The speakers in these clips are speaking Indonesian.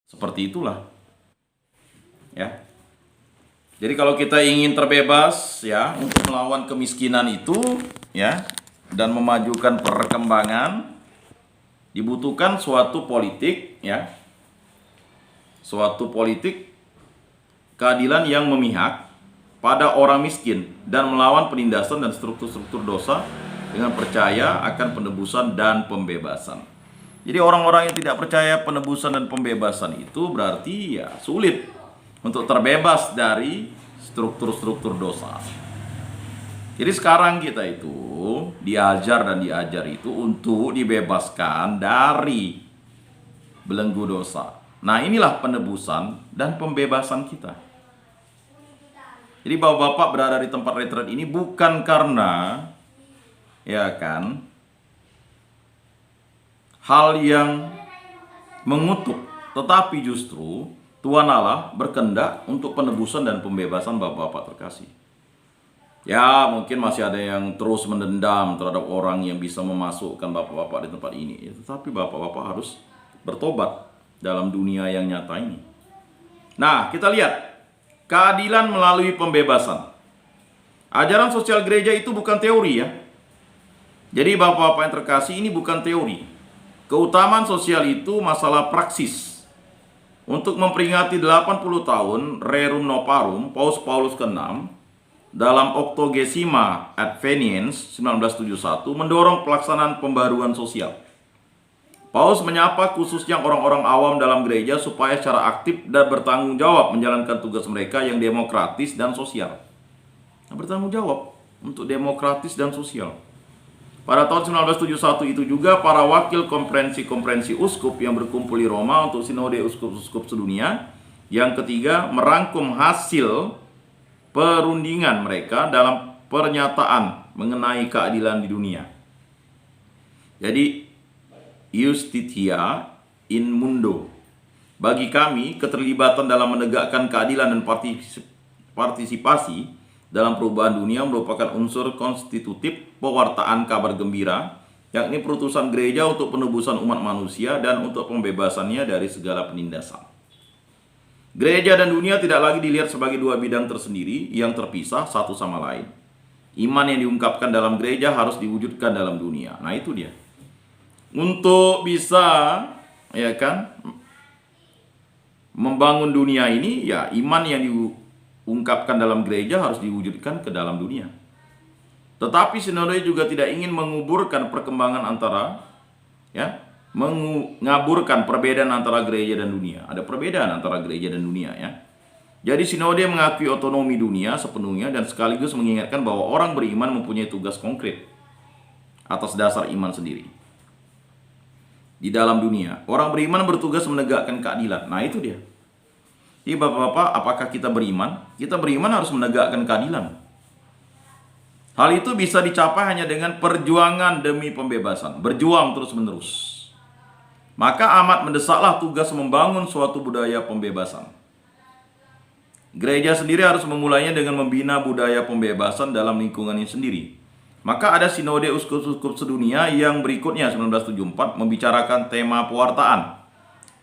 Seperti itulah, ya. Jadi kalau kita ingin terbebas ya untuk melawan kemiskinan itu ya dan memajukan perkembangan, dibutuhkan suatu politik ya. Suatu politik keadilan yang memihak pada orang miskin dan melawan penindasan dan struktur-struktur dosa dengan percaya akan penebusan dan pembebasan. Jadi orang-orang yang tidak percaya penebusan dan pembebasan itu berarti ya sulit untuk terbebas dari struktur-struktur dosa. Jadi sekarang kita itu diajar itu untuk dibebaskan dari belenggu dosa. Nah, inilah penebusan dan pembebasan kita. Jadi bapak-bapak berada di tempat retret ini bukan karena ya kan hal yang mengutuk, tetapi justru Tuhan Allah berkehendak untuk penebusan dan pembebasan bapak-bapak terkasih. Ya, mungkin masih ada yang terus mendendam terhadap orang yang bisa memasukkan bapak-bapak di tempat ini. Ya, tetapi bapak-bapak harus bertobat dalam dunia yang nyata ini. Nah, kita lihat keadilan melalui pembebasan. Ajaran sosial gereja itu bukan teori ya. Jadi bapak-bapak yang terkasih, ini bukan teori. Keutamaan sosial itu masalah praksis. Untuk memperingati 80 tahun Rerum Novarum Paus ke-6 dalam Octogesima Adveniens 1971 mendorong pelaksanaan pembaruan sosial. Paus menyapa khususnya orang-orang awam dalam gereja supaya secara aktif dan bertanggung jawab menjalankan tugas mereka yang demokratis dan sosial. Bertanggung jawab untuk demokratis dan sosial. Pada tahun 1971 itu juga para wakil konferensi uskup yang berkumpul di Roma untuk sinode uskup-uskup sedunia yang ketiga merangkum hasil perundingan mereka dalam pernyataan mengenai keadilan di dunia. Jadi Justitia in Mundo. Bagi kami, keterlibatan dalam menegakkan keadilan dan partisipasi dalam perubahan dunia merupakan unsur konstitutif pewartaan kabar gembira, yakni perutusan gereja untuk penebusan umat manusia dan untuk pembebasannya dari segala penindasan. Gereja dan dunia tidak lagi dilihat sebagai dua bidang tersendiri yang terpisah satu sama lain. Iman yang diungkapkan dalam gereja harus diwujudkan dalam dunia. Nah, itu dia. Untuk bisa ya kan membangun dunia ini, ya iman yang diungkapkan dalam gereja harus diwujudkan ke dalam dunia. Tetapi sinode juga tidak ingin menguburkan perkembangan antara mengaburkan perbedaan antara gereja dan dunia. Ada perbedaan antara gereja dan dunia ya. Jadi sinode mengakui otonomi dunia sepenuhnya dan sekaligus mengingatkan bahwa orang beriman mempunyai tugas konkret atas dasar iman sendiri. Di dalam dunia, orang beriman bertugas menegakkan keadilan. Nah, itu dia. Jadi bapak-bapak, apakah kita beriman? Kita beriman harus menegakkan keadilan. Hal itu bisa dicapai hanya dengan perjuangan demi pembebasan. Berjuang terus-menerus. Maka amat mendesaklah tugas membangun suatu budaya pembebasan. Gereja sendiri harus memulainya dengan membina budaya pembebasan dalam lingkungannya sendiri. Maka ada sinode uskup-uskup sedunia yang berikutnya 1974 membicarakan tema pewartaan.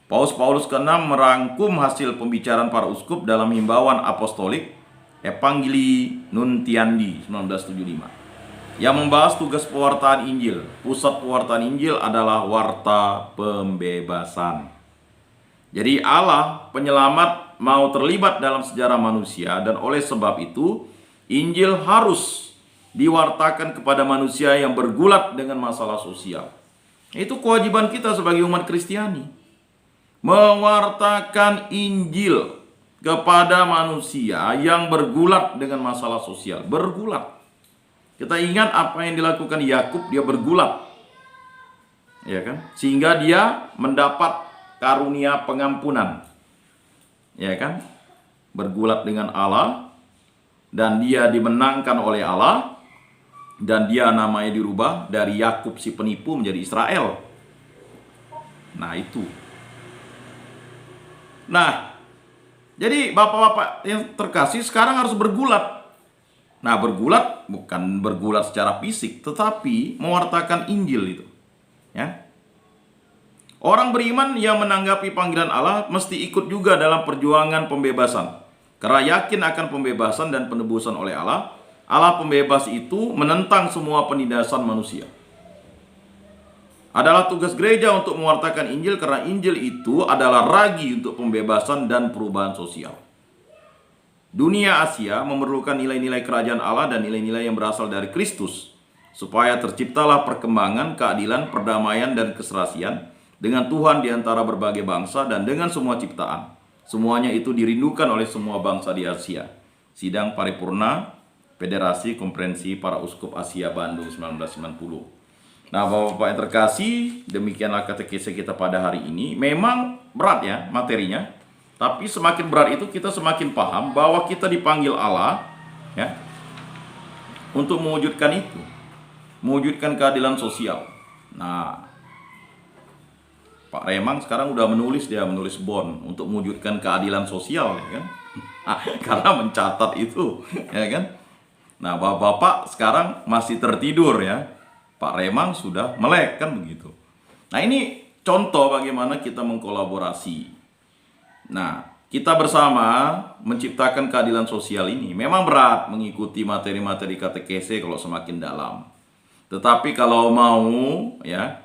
Paus ke-6 merangkum hasil pembicaraan para uskup dalam himbauan apostolik Evangelii Nuntiandi 1975 yang membahas tugas pewartaan Injil. Pusat pewartaan Injil adalah warta pembebasan. Jadi Allah penyelamat mau terlibat dalam sejarah manusia dan oleh sebab itu Injil harus diwartakan kepada manusia yang bergulat dengan masalah sosial. Itu kewajiban kita sebagai umat Kristiani. Mewartakan Injil kepada manusia yang bergulat dengan masalah sosial. Bergulat. Kita ingat apa yang dilakukan Yakub, dia bergulat. Ya kan? Sehingga dia mendapat karunia pengampunan. Ya kan? Bergulat dengan Allah dan dia dimenangkan oleh Allah. Dan dia namanya dirubah dari Yakub si penipu menjadi Israel. Nah, itu. Nah, jadi bapak-bapak yang terkasih sekarang harus bergulat. Nah, bergulat bukan bergulat secara fisik, tetapi mewartakan Injil itu. Ya. Orang beriman yang menanggapi panggilan Allah mesti ikut juga dalam perjuangan pembebasan. Karena yakin akan pembebasan dan penebusan oleh Allah, Allah pembebas itu menentang semua penindasan manusia. Adalah tugas gereja untuk mewartakan Injil karena Injil itu adalah ragi untuk pembebasan dan perubahan sosial. Dunia Asia memerlukan nilai-nilai kerajaan Allah dan nilai-nilai yang berasal dari Kristus, supaya terciptalah perkembangan, keadilan, perdamaian, dan keserasian dengan Tuhan di antara berbagai bangsa dan dengan semua ciptaan. Semuanya itu dirindukan oleh semua bangsa di Asia. Sidang Paripurna Federasi Konferensi Para Uskup Asia Bandung 1990. Nah, Bapak-Bapak yang terkasih, demikianlah katekese kita pada hari ini. Memang berat ya materinya, tapi semakin berat itu kita semakin paham bahwa kita dipanggil Allah ya untuk mewujudkan itu, mewujudkan keadilan sosial. Nah, Pak Remang sekarang udah menulis bon untuk mewujudkan keadilan sosial ya kan. Karena mencatat itu ya kan. Nah, Bapak sekarang masih tertidur ya. Pak Remang sudah melek kan begitu. Nah, ini contoh bagaimana kita mengkolaborasi. Nah, kita bersama menciptakan keadilan sosial ini. Memang berat mengikuti materi-materi katekese kalau semakin dalam. Tetapi kalau mau ya,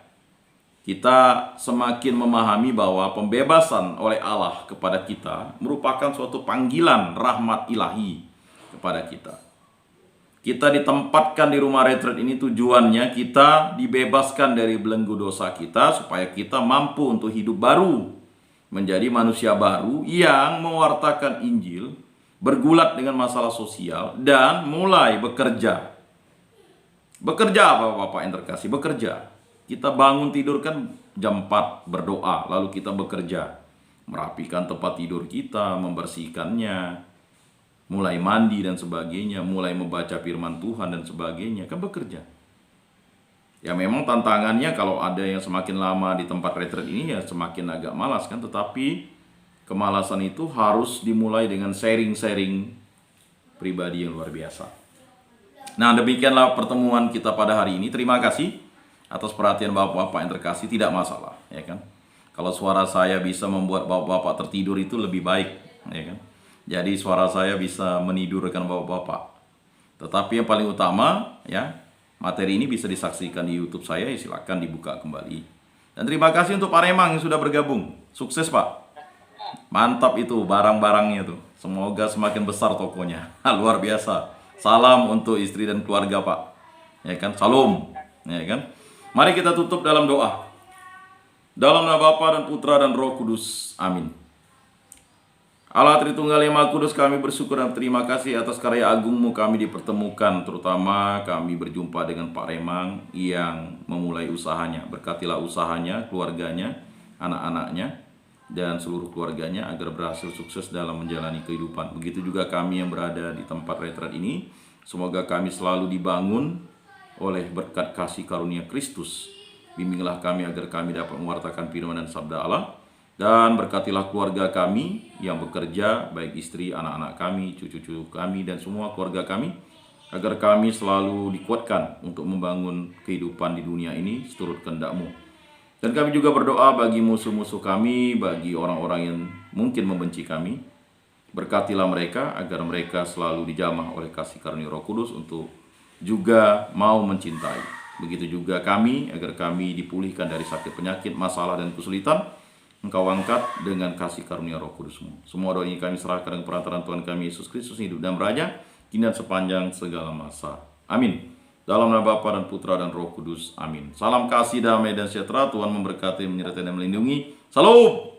kita semakin memahami bahwa pembebasan oleh Allah kepada kita merupakan suatu panggilan rahmat ilahi kepada kita. Kita ditempatkan di rumah retret ini tujuannya kita dibebaskan dari belenggu dosa kita supaya kita mampu untuk hidup baru, menjadi manusia baru yang mewartakan Injil, bergulat dengan masalah sosial, dan mulai bekerja. Bekerja Bapak-Bapak yang terkasih, bekerja. Kita bangun tidur kan jam 4 berdoa, lalu kita bekerja. Merapikan tempat tidur kita, membersihkannya, mulai mandi dan sebagainya, mulai membaca firman Tuhan dan sebagainya, kan bekerja. Ya memang tantangannya kalau ada yang semakin lama di tempat retret ini ya semakin agak malas kan, tetapi kemalasan itu harus dimulai dengan sharing-sharing pribadi yang luar biasa. Nah, demikianlah pertemuan kita pada hari ini. Terima kasih atas perhatian Bapak-Bapak yang terkasih, tidak masalah, ya kan. Kalau suara saya bisa membuat Bapak-Bapak tertidur itu lebih baik, ya kan. Jadi suara saya bisa menidurkan Bapak-Bapak. Tetapi yang paling utama, ya, materi ini bisa disaksikan di YouTube saya, ya silakan dibuka kembali. Dan terima kasih untuk Pak Remang yang sudah bergabung. Sukses, Pak. Mantap itu barang-barangnya tuh. Semoga semakin besar tokonya. Luar biasa. Salam untuk istri dan keluarga, Pak. Ya kan? Salam, ya kan? Mari kita tutup dalam doa. Dalam nama Bapa dan Putra dan Roh Kudus. Amin. Allah Tritunggal yang Maha Kudus, kami bersyukur dan terima kasih atas karya agungmu kami dipertemukan. Terutama kami berjumpa dengan Pak Remang yang memulai usahanya. Berkatilah usahanya, keluarganya, anak-anaknya, dan seluruh keluarganya agar berhasil sukses dalam menjalani kehidupan. Begitu juga kami yang berada di tempat retret ini. Semoga kami selalu dibangun oleh berkat kasih karunia Kristus. Bimbinglah kami agar kami dapat mewartakan firman dan sabda Allah. Dan berkatilah keluarga kami yang bekerja, baik istri, anak-anak kami, cucu-cucu kami, dan semua keluarga kami, agar kami selalu dikuatkan untuk membangun kehidupan di dunia ini seturut kehendak-Mu. Dan kami juga berdoa bagi musuh-musuh kami, bagi orang-orang yang mungkin membenci kami. Berkatilah mereka agar mereka selalu dijamah oleh kasih karunia Roh Kudus untuk juga mau mencintai. Begitu juga kami, agar kami dipulihkan dari sakit penyakit, masalah dan kesulitan. Engkau angkat dengan kasih karunia Roh Kudus-Mu. Semua doa ini kami serahkan dengan perantaraan Tuhan kami Yesus Kristus, hidup dan beraja, kini dan sepanjang segala masa. Amin. Dalam nama Bapa dan Putra dan Roh Kudus. Amin. Salam kasih, damai dan sejahtera. Tuhan memberkati, menyertai dan melindungi. Salam.